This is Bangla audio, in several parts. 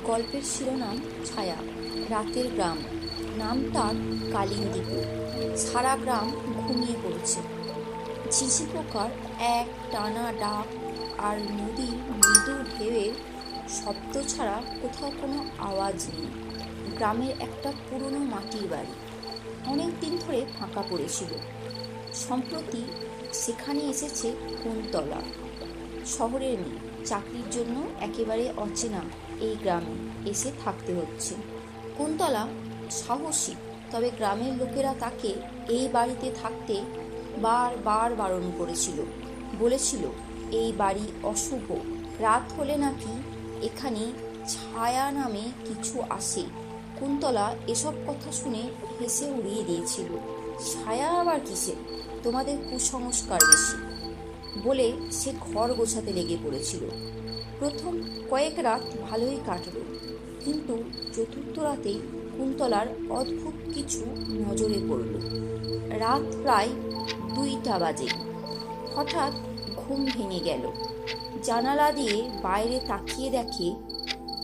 গল্পের শিরোনাম ছায়া। রাতের গ্রাম। নাম তার কালিন্দীপুর। সারা গ্রাম ঘুমিয়ে পড়েছে। ঝিঝি পোকার এক টানা ডাক আর নদীর মৃদু ঢেউয়ের শব্দ ছাড়া কোথাও কোনো আওয়াজ নেই। গ্রামের একটা পুরনো মাটির বাড়ি অনেক দিন ধরে ফাঁকা পড়েছিল। সম্প্রতি সেখানে এসেছে কুন্তলা। শহরের মেয়ে, চাকরির জন্য একেবারে অচেনা এই গ্রামে এসে থাকতে হচ্ছে। কুন্তলা সাহসী, তবে গ্রামের লোকেরা তাকে এই বাড়িতে থাকতে বারবার বারণ করেছিল। বলেছিল এই বাড়ি অশুভ, রাত হলে নাকি এখানে ছায়া নামে কিছু আসে। কুন্তলা এসব কথা শুনে হেসে উড়িয়ে দিয়েছিল। ছায়া আবার কিসের, তোমাদের কুসংস্কার বেশি বলে সে ঘর গোছাতে লেগে পড়েছিল। প্রথম কয়েক রাত ভালোই কাটল, কিন্তু চতুর্থ রাতেই কুন্তলার অদ্ভুত কিছু নজরে পড়ল। রাত প্রায় 2টা বাজে। হঠাৎ ঘুম ভেঙে গেল। জানালা দিয়ে বাইরে তাকিয়ে দেখে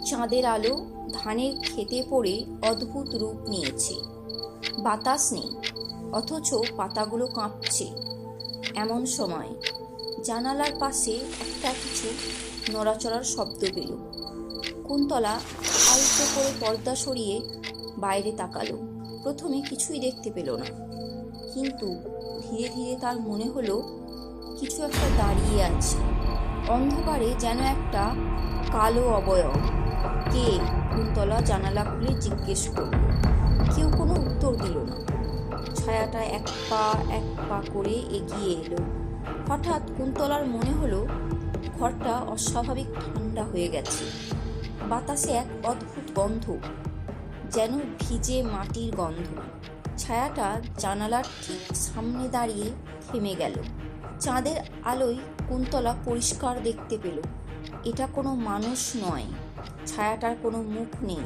চাঁদের আলো ধানের খেতে পড়ে অদ্ভুত রূপ নিয়েছে। বাতাস নেই, অথচ পাতাগুলো কাঁপছে। এমন সময় জানালার পাশে একটা কিছু নড়াচড়ার শব্দ পেল। কুন্তলা আলতো করে পর্দা সরিয়ে বাইরে তাকালো। প্রথমে কিছুই দেখতে পেল না, কিন্তু ধীরে ধীরে তার মনে হলো কিছু একটা দাঁড়িয়ে আছে অন্ধকারে, যেন একটা কালো অবয়ব। কে? কুন্তলা জানালা খুলে জিজ্ঞেস করল। কেউ কোনো উত্তর দিল না। ছায়াটা এক পা করে এগিয়ে এলো। হঠাৎ কুন্তলার মনে হলো ঘরটা অস্বাভাবিক ঠান্ডা হয়ে গেছে। বাতাসে এক অদ্ভুত গন্ধ, যেন ভিজে মাটির গন্ধ। ছায়াটা জানালার ঠিক সামনে দাঁড়িয়ে থেমে গেল। চাঁদের আলোয় কুন্তলা পরিষ্কার দেখতে পেল এটা কোনো মানুষ নয়। ছায়াটার কোনো মুখ নেই,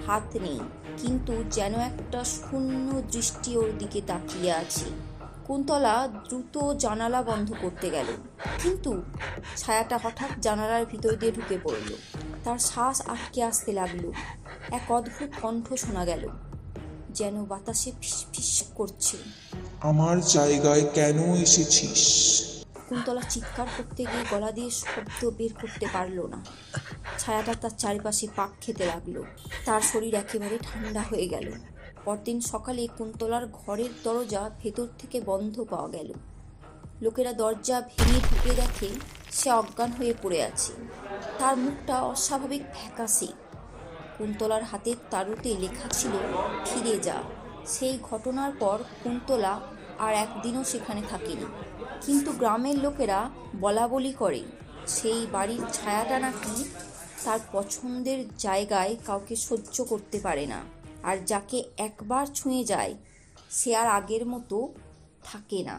হাত নেই, কিন্তু যেন একটা শূন্য দৃষ্টি ওর দিকে তাকিয়ে আছে। কুন্তলা দ্রুত জানালা বন্ধ করতে গেল, কিন্তু ছায়াটা হঠাৎ জানালার ভিতর দিয়ে ঢুকে পড়ল। তার শ্বাস আটকে আসতে লাগলো। এক অদ্ভুত কণ্ঠ শোনা গেল, যেন বাতাসে ফিসফিস করছে। আমার জায়গায় কেন এসেছিস? কুন্তলা চিৎকার করতে গিয়ে গলা দিয়ে শব্দ বের করতে পারল না। ছায়াটা তার চারিপাশে পাক খেতে লাগলো। তার শরীর একেবারে ঠান্ডা হয়ে গেল। পরদিন সকালে কুন্তলার ঘরের দরজা ভেতর থেকে বন্ধ পাওয়া গেল। লোকেরা দরজা ভেঙে ঢুকে দেখে সে অজ্ঞান হয়ে পড়ে আছে। তার মুখটা অস্বাভাবিক ফ্যাকাশে। কুন্তলার হাতের তালুতে লেখা ছিল ফিরে যা। সেই ঘটনার পর কুন্তলা আর একদিনও সেখানে থাকেনি, কিন্তু গ্রামের লোকেরা বলাবলি করে সেই বাড়ির ছায়াটা নাকি তার পছন্দের জায়গায় কাউকে সহ্য করতে পারে না, আর যাকে একবার ছুঁয়ে যায় সে আর আগের মতো থাকে না।